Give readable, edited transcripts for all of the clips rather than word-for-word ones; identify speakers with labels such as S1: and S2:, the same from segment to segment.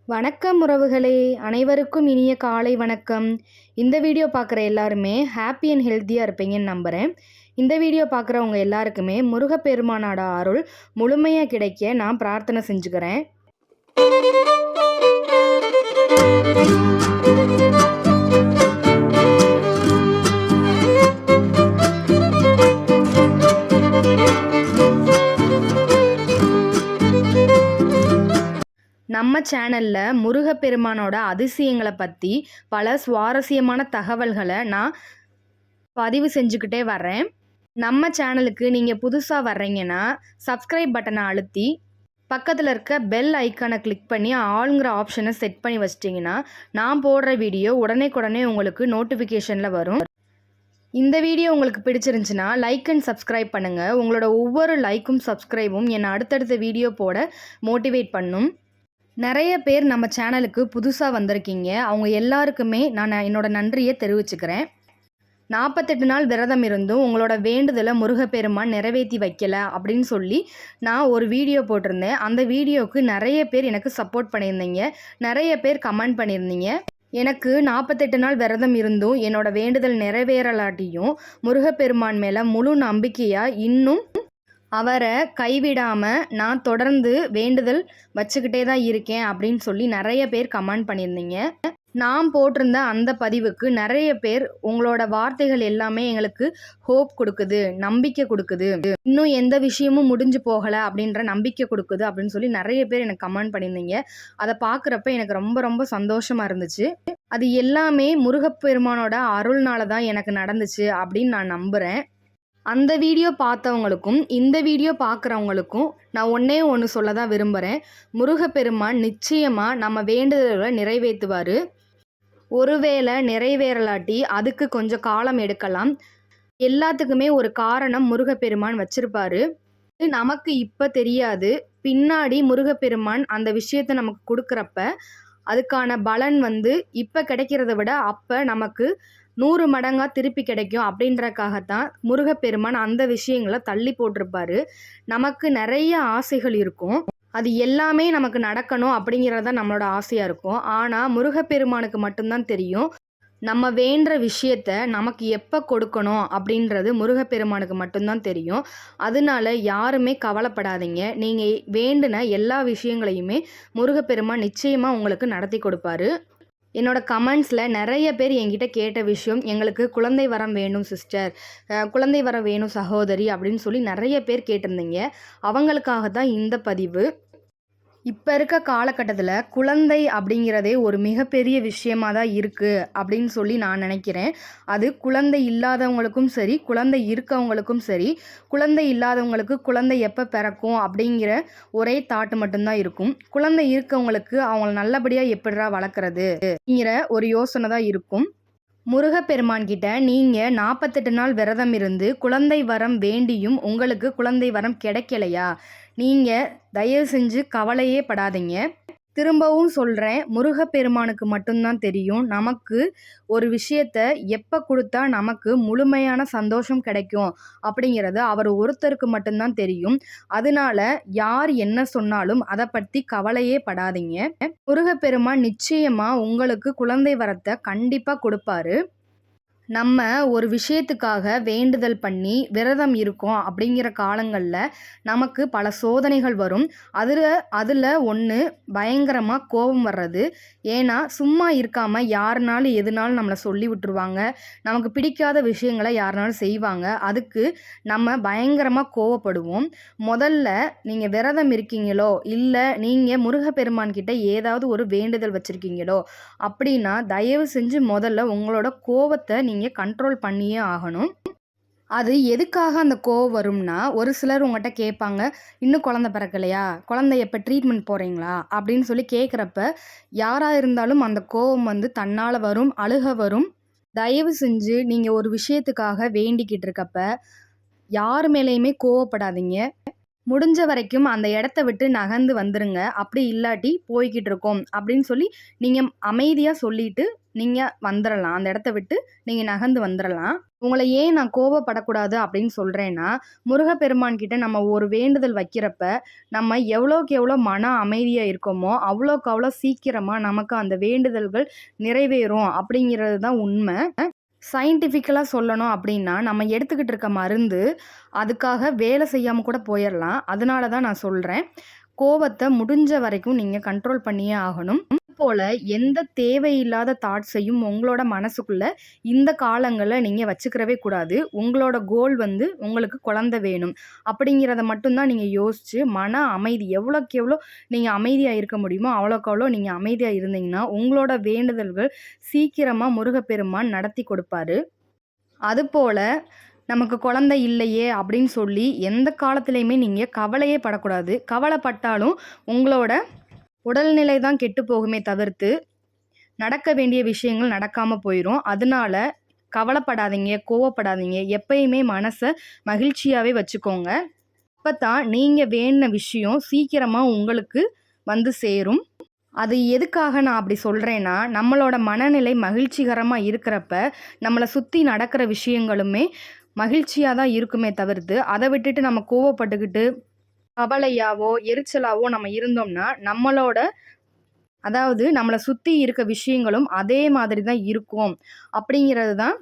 S1: வணக்கம் உறவுகளே, அனைவருக்கும் இனிய காலை வணக்கம். இந்த வீடியோ பார்க்குற எல்லாருமே ஹாப்பி அண்ட் ஹெல்த்தியாக இருப்பீங்கன்னு நம்புகிறேன். இந்த வீடியோ பார்க்குறவங்க எல்லாருக்குமே முருகப்பெருமானோட அருள் முழுமையாக கிடைக்க நான் பிரார்த்தனை செஞ்சுக்கிறேன். நம்ம சேனலில் முருகப்பெருமானோட அதிசயங்களை பற்றி பல சுவாரஸ்யமான தகவல்களை நான் பதிவு செஞ்சுக்கிட்டே வர்றேன். நம்ம சேனலுக்கு நீங்கள் புதுசாக வர்றீங்கன்னா சப்ஸ்கிரைப் பட்டனை அழுத்தி பக்கத்தில் இருக்க பெல் ஐக்கானை கிளிக் பண்ணி ஆளுங்கிற ஆப்ஷனை செட் பண்ணி வச்சிட்டிங்கன்னா நான் போடுற வீடியோ உடனே உங்களுக்கு நோட்டிஃபிகேஷனில் வரும். இந்த வீடியோ உங்களுக்கு பிடிச்சிருந்துச்சுன்னா லைக் அண்ட் சப்ஸ்கிரைப் பண்ணுங்கள். உங்களோட ஒவ்வொரு லைக்கும் சப்ஸ்கிரைபும் என்னை அடுத்தடுத்த வீடியோ போட மோட்டிவேட் பண்ணும். நிறைய பேர் நம்ம சேனலுக்கு புதுசாக வந்திருக்கீங்க. அவங்க எல்லாருக்குமே நான் என்னோட நன்றியை தெரிவிச்சுக்கிறேன். 48 நாள் விரதம் இருந்தும் உங்களோட வேண்டுதலை முருகப்பெருமான் நிறைவேற்றி வைக்கல அப்படின்னு சொல்லி நான் ஒரு வீடியோ போட்டிருந்தேன். அந்த வீடியோவுக்கு நிறைய பேர் எனக்கு சப்போர்ட் பண்ணியிருந்தீங்க, நிறைய பேர் கமெண்ட் பண்ணியிருந்தீங்க. எனக்கு 48 நாள் விரதம் இருந்தும் என்னோட வேண்டுதல் நிறைவேறலாட்டியும் முருகப்பெருமான் மேலே முழு நம்பிக்கையாக இன்னும் அவரை கைவிடாமல் நான் தொடர்ந்து வேண்டுதல் வச்சுக்கிட்டே தான் இருக்கேன் அப்படின்னு சொல்லி நிறைய பேர் கமெண்ட் பண்ணியிருந்தீங்க. நான் போட்டிருந்த அந்த பதிவுக்கு நிறைய பேர் உங்களோட வார்த்தைகள் எல்லாமே எங்களுக்கு ஹோப் கொடுக்குது, நம்பிக்கை கொடுக்குது, இன்னும் எந்த விஷயமும் முடிஞ்சு போகலை அப்படின்ற நம்பிக்கை கொடுக்குது அப்படின்னு சொல்லி நிறைய பேர் எனக்கு கமெண்ட் பண்ணியிருந்தீங்க. அதை பார்க்குறப்ப எனக்கு ரொம்ப சந்தோஷமாக இருந்துச்சு. அது எல்லாமே முருகப்பெருமானோட அருள்னால தான் எனக்கு நடந்துச்சு அப்படின்னு நான் நம்புகிறேன். அந்த வீடியோ பார்த்தவங்களுக்கும் இந்த வீடியோ பார்க்குறவங்களுக்கும் நான் ஒன்று சொல்ல தான் விரும்புகிறேன். முருகப்பெருமான் நிச்சயமாக நம்ம வேண்டுதல்களை நிறைவேற்றுவார். ஒருவேளை நிறைவேறலாட்டி அதுக்கு கொஞ்சம் காலம் எடுக்கலாம். எல்லாத்துக்குமே ஒரு காரணம் முருகப்பெருமான் வச்சிருப்பாரு. நமக்கு இப்போ தெரியாது, பின்னாடி முருகப்பெருமான் அந்த விஷயத்தை நமக்கு கொடுக்குறப்ப அதுக்கான பலன் இப்போ கிடைக்கிறத விட அப்போ நமக்கு 100 மடங்காக திருப்பி கிடைக்கும் அப்படின்றக்காகத்தான் முருகப்பெருமான் அந்த விஷயங்களை தள்ளி போட்டிருப்பாரு. நமக்கு நிறைய ஆசைகள் இருக்கும், அது எல்லாமே நமக்கு நடக்கணும் அப்படிங்கிறது தான் நம்மளோட ஆசையாக இருக்கும். ஆனால் முருகப்பெருமானுக்கு மட்டும்தான் தெரியும் நம்ம வேண்டுற விஷயத்த நமக்கு எப்போ கொடுக்கணும் அப்படின்றது முருகப்பெருமானுக்கு மட்டும்தான் தெரியும். அதனால யாருமே கவலைப்படாதீங்க. நீங்கள் வேண்டின எல்லா விஷயங்களையுமே முருகப்பெருமான் நிச்சயமாக உங்களுக்கு நடத்தி கொடுப்பாரு. என்னோட கமெண்ட்ஸில் நிறைய பேர் என்கிட்ட கேட்ட விஷயம், எங்களுக்கு குழந்தை வரம் வேணும் சிஸ்டர், குழந்தை வரம் வேணும் சகோதரி அப்படின்னு சொல்லி நிறைய பேர் கேட்டிருந்தீங்க. அவங்களுக்காக தான் இந்த பதிவு. இப்போ இருக்க காலகட்டத்தில் குழந்தை அப்படிங்கிறதே ஒரு மிகப்பெரிய விஷயமாக தான் இருக்குது அப்படின்னு சொல்லி நான் நினைக்கிறேன். அது குழந்தை இல்லாதவங்களுக்கும் சரி, குழந்தை இருக்கவங்களுக்கும் சரி. குழந்தை இல்லாதவங்களுக்கு குழந்தை எப்போ பிறக்கும் அப்படிங்கிற ஒரே தாட்டு மட்டும்தான் இருக்கும். குழந்தை இருக்கவங்களுக்கு அவங்கள நல்லபடியாக எப்படிரா வளர்க்குறது அப்படிங்கிற ஒரு யோசனை தான் இருக்கும். முருகப்பெருமான் கிட்ட நீங்கள் 48 நாள் விரதம் இருந்து குழந்தை வரம் வேண்டியும் உங்களுக்கு குழந்தை வரம் கிடைக்கலையா, நீங்கள் தயவு செஞ்சு கவலையே படாதீங்க. திரும்பவும் சொல்கிறேன், முருகப்பெருமானுக்கு மட்டும்தான் தெரியும் நமக்கு ஒரு விஷயத்த எப்போ கொடுத்தா நமக்கு முழுமையான சந்தோஷம் கிடைக்கும் அப்படிங்கிறது அவர் ஒருத்தருக்கு மட்டும்தான் தெரியும். அதனால யார் என்ன சொன்னாலும் அதை பற்றி கவலையே படாதீங்க. முருகப்பெருமான் நிச்சயமாக உங்களுக்கு குழந்தை வரத்தை கண்டிப்பாக கொடுப்பாரு. நம்ம ஒரு விஷயத்துக்காக வேண்டுதல் பண்ணி விரதம் இருக்கோம் அப்படிங்கிற காலங்களில் நமக்கு பல சோதனைகள் வரும். அதில் ஒன்று பயங்கரமாக கோபம் வர்றது. ஏன்னா சும்மா இருக்காமல் யாருனாலும் எதுனாலும் நம்மளை சொல்லி விட்டுருவாங்க, நமக்கு பிடிக்காத விஷயங்களை யாருனாலும் செய்வாங்க. அதுக்கு நம்ம பயங்கரமாக கோவப்படுவோம். முதல்ல நீங்கள் விரதம் இருக்கீங்களோ இல்லை நீங்கள் முருகப்பெருமான் கிட்ட ஏதாவது ஒரு வேண்டுதல் வச்சுருக்கீங்களோ அப்படின்னா தயவு செஞ்சு முதல்ல உங்களோட கோவத்தை நீங்கள் கண்ட்ரோல் பண்ணியே ஆகணும். அது எதுக்காக அந்த கோவம் வரும்னா, ஒரு சிலர் உங்கள்கிட்ட கேட்பாங்க, இன்னும் குழந்தை பிறக்கலையா, குழந்தை எப்போ ட்ரீட்மெண்ட் போகிறீங்களா அப்படின்னு சொல்லி கேட்குறப்ப யாராக இருந்தாலும் அந்த கோவம் தன்னால் வரும், அழுக வரும். தயவு செஞ்சு நீங்கள் ஒரு விஷயத்துக்காக வேண்டிக்கிட்டு இருக்கப்ப யார் மேலேயுமே கோவப்படாதீங்க. முடிஞ்ச வரைக்கும் அந்த இடத்த விட்டு நகர்ந்து வந்துருங்க. அப்படி இல்லாட்டி போய்க்கிட்டு இருக்கோம் அப்படின்னு சொல்லி நீங்க அமைதியா சொல்லிட்டு நீங்க வந்துரலாம். அந்த இடத்த விட்டு நீங்க நகர்ந்து வந்துரலாம். உங்கள ஏன் நான் கோவப்படக்கூடாது அப்படின்னு சொல்றேன்னா, முருகப்பெருமான் கிட்ட நம்ம ஒரு வேண்டுதல் வைக்கிறப்ப, நம்ம எவ்வளோக்கு எவ்வளோ மன அமைதியா இருக்கோமோ, அவ்வளோக்கு அவ்வளோ சீக்கிரமா நமக்கு அந்த வேண்டுதல்கள் நிறைவேறும் அப்படிங்கிறது தான் உண்மை. சயின்டிஃபிக்கலா சொல்லணும் அப்படின்னா, நம்ம எடுத்துக்கிட்டு இருக்க மருந்து, அதுக்காக வேலை செய்யாம கூட போயிரலாம். அதனால தான் நான் சொல்றேன். கோவத்த முடிஞ்ச வரைக்கும் நீங்க கண்ட்ரோல் பண்ணியே ஆகணும். அதுபோல எந்த தேவையில்லாத தாட்ஸையும் உங்களோட மனசுக்குள்ள இந்த காலங்கள்ல நீங்க வச்சுக்கிறவே கூடாது. உங்களோட கோல் வந்து உங்களுக்கு குழந்தை வேணும். அப்படிங்கிறத மட்டும் தான் நீங்க யோசிச்சு, மன அமைதி எவ்வளோக்கு எவ்வளோ நீங்க அமைதியா இருக்க முடியுமோ, அவ்வளோக்கு அவ்வளோ நீங்க அமைதியா இருந்தீங்கன்னா, உங்களோட வேண்டுதல்கள் சீக்கிரமா முருகப்பெருமான் நடத்தி கொடுப்பாரு. அதுபோல நமக்கு குழந்தை இல்லையே அப்படின்னு சொல்லி எந்த காலத்திலயுமே நீங்க கவலையே படக்கூடாது. கவலைப்பட்டாலும் உங்களோட உடல்நிலை தான் கெட்டு போகுமே தவிர்த்து, நடக்க வேண்டிய விஷயங்கள் நடக்காம போயிரும். அதனால கவலைப்படாதீங்க, கோவப்படாதீங்க. எப்பயுமே மனச மகிழ்ச்சியாவே வச்சுக்கோங்க. அப்பதான் நீங்க வேண்டுன விஷயம் சீக்கிரமா உங்களுக்கு வந்து சேரும். அது எதுக்காக நான் அப்படி சொல்றேன்னா, நம்மளோட மனநிலை மகிழ்ச்சிகரமா இருக்கிறப்ப, நம்மள சுத்தி நடக்கிற விஷயங்களுமே மகிழ்ச்சியா தான் இருக்குமே தவிர்த்து, அத விட்டுட்டு நம்ம கோவப்பட்டுக்கிட்டு, கவலையாவோ, எரிச்சலாவோ நம்ம இருந்தோம்னா, அதாவது நம்மள சுத்தி இருக்க விஷயங்களும் அதே மாதிரி தான் இருக்கும். அப்படிங்கிறது தான்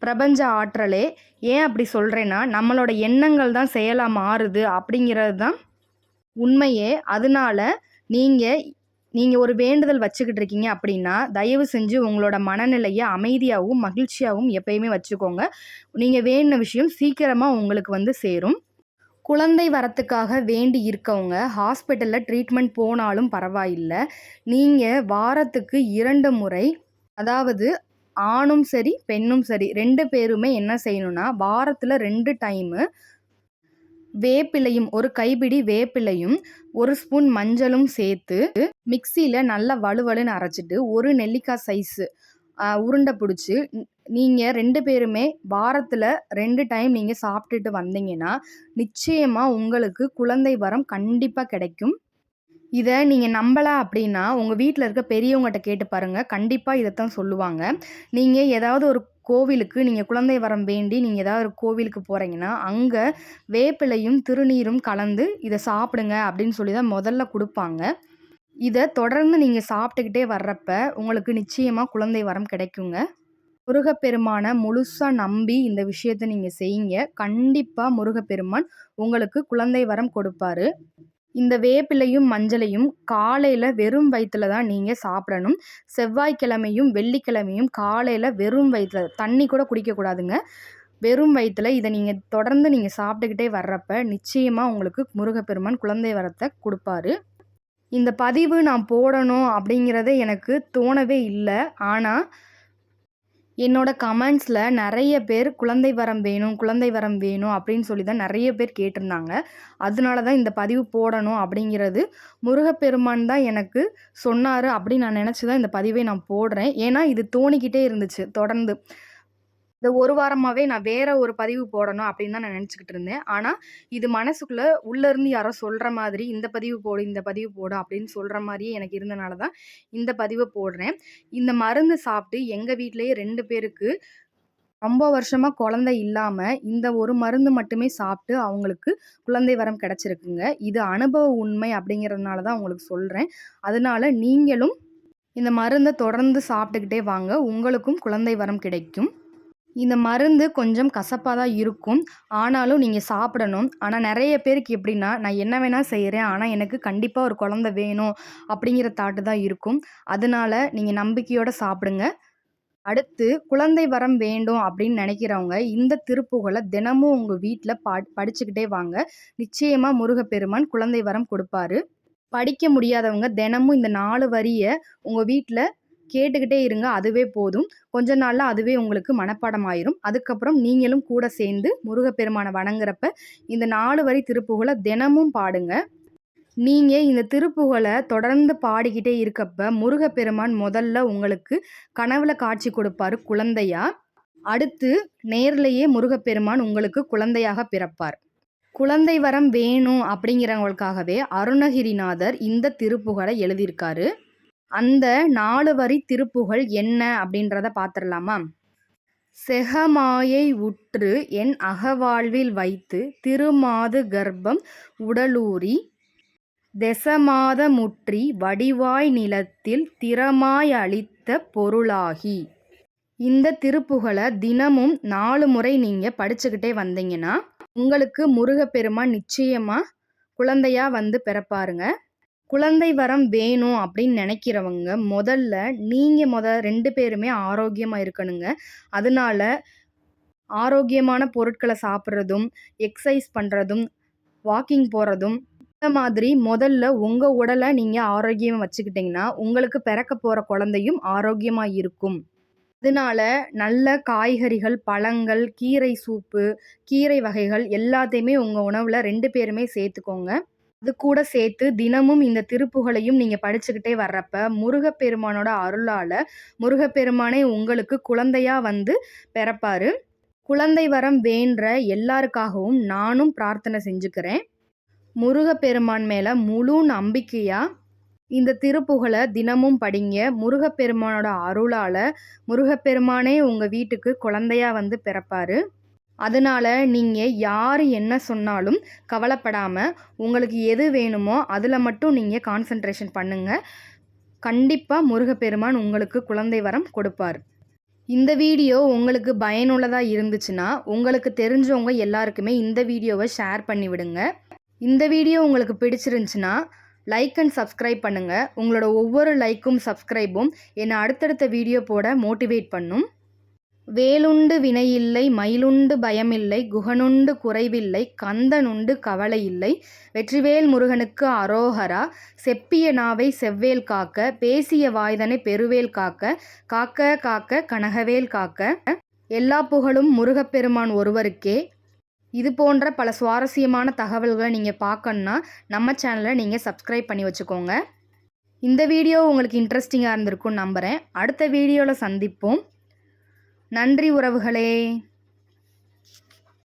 S1: பிரபஞ்ச ஆற்றலே. ஏன் அப்படி சொல்றேன்னா, நம்மளோட எண்ணங்கள் தான் செயலா மாறுது அப்படிங்கிறது தான் உண்மையே. அதனால நீங்க நீங்க ஒரு வேண்டுதல் வச்சுக்கிட்டு இருக்கீங்க அப்படின்னா, தயவு செஞ்சு உங்களோட மனநிலைய அமைதியாவும், மகிழ்ச்சியாவும் எப்பயுமே வச்சுக்கோங்க. நீங்க வேண்டுன விஷயம் சீக்கிரமா உங்களுக்கு வந்து சேரும். குழந்தை வரத்துக்காக வேண்டி இருக்கவங்க ஹாஸ்பிட்டல்ல ட்ரீட்மெண்ட் போனாலும் பரவாயில்ல. நீங்க வாரத்துக்கு 2 முறை, அதாவது ஆணும் சரி, பெண்ணும் சரி 2 பேருமே என்ன செய்யணும்னா, வாரத்துல 2 டைமு வேப்பிலையும், ஒரு கைப்பிடி வேப்பிலையும், 1 ஸ்பூன் மஞ்சளும் சேர்த்து மிக்ஸியில நல்லா வழுவழுன்னு அரைச்சிட்டு, ஒரு நெல்லிக்காய் சைஸு உருண்டை புடிச்சு, நீங்க 2 பேருமே வாரத்துல 2 டைம் நீங்க சாப்பிட்டுட்டு வந்தீங்கன்னா, நிச்சயமா உங்களுக்கு குழந்தை வரம் கண்டிப்பா கிடைக்கும். இத நீங்க நம்பல அப்படின்னா, உங்க வீட்ல இருக்க பெரியவங்கட்ட கேட்டு பாருங்க. கண்டிப்பா இதத்தான் சொல்லுவாங்க. நீங்க ஏதாவது ஒரு கோவிலுக்கு நீங்க குழந்தை வரம் வேண்டி நீங்க ஏதாவது ஒரு கோவிலுக்கு போறீங்கன்னா, அங்க வேப்பிலையும், திருநீரும் கலந்து இத சாப்பிடுங்க அப்படின்னு சொல்லி தான் முதல்ல குடுப்பாங்க. இத தொடர்ந்து நீங்க சாப்பிட்டுக்கிட்டே வர்றப்ப, உங்களுக்கு நிச்சயமா குழந்தை வரம் கிடைக்குங்க. முருகப்பெருமான முழுசா நம்பி இந்த விஷயத்த நீங்க செய்யுங்க. கண்டிப்பா முருகப்பெருமான் உங்களுக்கு குழந்தை வரம் கொடுப்பாரு. இந்த வேப்பிலையும், மஞ்சளையும் காலையில வெறும் வயித்துல தான் நீங்க சாப்பிடணும். செவ்வாய்க்கிழமையும், வெள்ளிக்கிழமையும் காலையில வெறும் வயித்துல, தண்ணி கூட குடிக்கக்கூடாதுங்க. வெறும் வயித்துல இத நீங்க தொடர்ந்து நீங்க சாப்பிட்டுக்கிட்டே வர்றப்ப, நிச்சயமா உங்களுக்கு முருகப்பெருமான் குழந்தை வரத்த குடுப்பாரு. இந்த பதிவு நான் போடணும் அப்படிங்கிறதே எனக்கு தோணவே இல்ல. ஆனா, என்னோட கமெண்ட்ஸ்ல நெறைய பேர் குழந்தை வரம் வேணும், குழந்தை வரம் வேணும் அப்படின்னு சொல்லி தான் நெறைய பேர் கேட்டிருந்தாங்க. அதனால தான் இந்த பதிவு போடணும் அப்படிங்கிறது முருகப்பெருமான் தான் எனக்கு சொன்னாரு அப்படின்னு நான் நெனச்சு தான் இந்த பதிவை நான் போடுறேன். ஏன்னா, இது தோணிக்கிட்டே இருந்துச்சு தொடர்ந்து. இந்த 1 வாரமாவே நான் வேற ஒரு பதிவு போடணும் அப்படின்னு தான் நான் நெனச்சுக்கிட்டு இருந்தேன். ஆனா, இது மனசுக்குள்ள உள்ளருந்து யாரோ சொல்ற மாதிரி, இந்த பதிவு போடு, இந்த பதிவு போடு அப்படின்னு சொல்ற மாரியே எனக்கு இருந்தனால தான் இந்த பதிவ போடுறேன். இந்த மருந்து சாப்பிட்டு எங்க வீட்லயே 2 பேருக்கு ரொம்ப வருஷமா குழந்தை இல்லாம, இந்த ஒரு மருந்து மட்டுமே சாப்பிட்டு அவங்களுக்கு குழந்தை வரம் கிடைச்சிருக்குங்க. இது அனுபவ உண்மை அப்படிங்கிறதுனால தான் உங்களுக்கு சொல்றேன். அதனால நீங்களும் இந்த மருந்த தொடர்ந்து சாப்பிட்டுக்கிட்டே வாங்க. உங்களுக்கும் குழந்தை வரம் கிடைக்கும். இந்த மருந்து கொஞ்சம் கசப்பா தான் இருக்கும். ஆனாலும் நீங்க சாப்பிடணும். ஆனா நெறைய பேருக்கு எப்படின்னா, நான் என்ன வேணா செய்றேன். ஆனா எனக்கு கண்டிப்பா ஒரு குழந்தை வேணும் அப்படிங்கிற தாட் தான் இருக்கும். அதனால நீங்க நம்பிக்கையோட சாப்பிடுங்க. அடுத்து குழந்தை வரம் வேண்டும் அப்படின்னு நினைக்கிறவங்க, இந்த திருப்புகழ தினமும் உங்க வீட்ல படிச்சுக்கிட்டே வாங்க. நிச்சயமா முருகப்பெருமான் குழந்தை வரம் கொடுப்பாரு. படிக்க முடியாதவங்க தினமும் இந்த 4 வரிய உங்க வீட்ல கேட்டுக்கிட்டே இருங்க. அதுவே போதும். கொஞ்ச நாள்ல அதுவே உங்களுக்கு மனப்பாடம் ஆயிரும். அதுக்கப்புறம் நீங்களும் கூட சேர்ந்து முருகப்பெருமான வணங்குறப்ப, இந்த 4 வரி திருப்புகழ தினமும் பாடுங்க. நீங்க இந்த திருப்புகழ தொடர்ந்து பாடிக்கிட்டே இருக்கப்ப, முருகப்பெருமான் முதல்ல உங்களுக்கு கனவுல காட்சி கொடுப்பாரு குழந்தையா. அடுத்து நேர்லயே முருகப்பெருமான் உங்களுக்கு குழந்தையாக பிறப்பார். குழந்தை வரம் வேணும் அப்படிங்கிறவங்களுக்காகவே அருணகிரிநாதர் இந்த திருப்புகழை எழுதியிருக்காரு. அந்த 4 வரி திருப்புகழ் என்ன அப்படின்றத பார்த்துடலாமா? செகமாயை உற்று என் அகவாழ்வில் வைத்து திருமாது கர்ப்பம் உடலூறி தெசமாத முற்றி வடிவாய் நிலத்தில் திறமாய் அளித்த பொருளாகி. இந்த திருப்புகழை தினமும் 4 முறை நீங்கள் படிச்சுக்கிட்டே வந்தீங்கன்னா உங்களுக்கு முருகப்பெருமான் நிச்சயமாக குழந்தையா வந்து பிறப்பாருங்க. குழந்தை வரம் வேணும் அப்படின்னு நினைக்கிறவங்க முதல்ல நீங்கள் 2 பேருமே ஆரோக்கியமாக இருக்கணுங்க. அதனால ஆரோக்கியமான பொருட்களை சாப்பிட்றதும், எக்ஸசைஸ் பண்ணுறதும், வாக்கிங் போகிறதும், இந்த மாதிரி முதல்ல உங்கள் உடலை நீங்கள் ஆரோக்கியமாக வச்சுக்கிட்டிங்கன்னா உங்களுக்கு பிறக்க போகிற குழந்தையும் ஆரோக்கியமாக இருக்கும். அதனால நல்ல காய்கறிகள், பழங்கள், கீரை சூப்பு, கீரை வகைகள் எல்லாத்தையுமே உங்கள் உணவில் 2 பேருமே சேர்த்துக்கோங்க. அது கூட சேர்த்து தினமும் இந்த திருப்புகழையும் நீங்கள் படிச்சுக்கிட்டே வர்றப்ப முருகப்பெருமானோட அருளால் முருகப்பெருமானே உங்களுக்கு குழந்தையா வந்து பிறப்பாரு. குழந்தை வரம் வேண்ட எல்லாருக்காகவும் நானும் பிரார்த்தனை செஞ்சுக்கிறேன். முருகப்பெருமான் மேலே முழு நம்பிக்கையாக இந்த திருப்புகழை தினமும் படிங்க. முருகப்பெருமானோட அருளால் முருகப்பெருமானே உங்கள் வீட்டுக்கு குழந்தையா வந்து பிறப்பாரு. அதனால் நீங்கள் யார் என்ன சொன்னாலும் கவலைப்படாமல் உங்களுக்கு எது வேணுமோ அதில் மட்டும் நீங்கள் கான்சன்ட்ரேஷன் பண்ணுங்கள். கண்டிப்பாக முருகப்பெருமான் உங்களுக்கு குழந்தை வரம் கொடுப்பார். இந்த வீடியோ உங்களுக்கு பயனுள்ளதாக இருந்துச்சுன்னா உங்களுக்கு தெரிஞ்சவங்க எல்லாருக்குமே இந்த வீடியோவை ஷேர் பண்ணி விடுங்க. இந்த வீடியோ உங்களுக்கு பிடிச்சிருந்துச்சுன்னா லைக் அண்ட் சப்ஸ்கிரைப் பண்ணுங்கள். உங்களோட ஒவ்வொரு லைக்கும் சப்ஸ்கிரைபும் என்னை அடுத்தடுத்த வீடியோ போட மோட்டிவேட் பண்ணும். வேலுண்டு வினையில்லை, மயிலுண்டு பயமில்லை, குகனுண்டு குறைவில்லை, கந்தனுண்டு கவலை இல்லை, வெற்றிவேல் முருகனுக்கு அரோகரா, செப்பிய நாவை செவ்வேல் காக்க, பேசிய வாய்தனை பெருவேல் காக்க, காக்க காக்க கனகவேல் காக்க. எல்லா புகழும் முருகப்பெருமான் ஒருவருக்கே. இது போன்ற பல சுவாரஸ்யமான தகவல்களை நீங்கள் பார்க்கணுன்னா நம்ம சேனலை நீங்கள் சப்ஸ்கிரைப் பண்ணி வச்சுக்கோங்க. இந்த வீடியோ உங்களுக்கு இன்ட்ரெஸ்டிங்காக இருந்திருக்கும்னு நம்புகிறேன். அடுத்த வீடியோவில் சந்திப்போம். நன்றி உறவுகளே.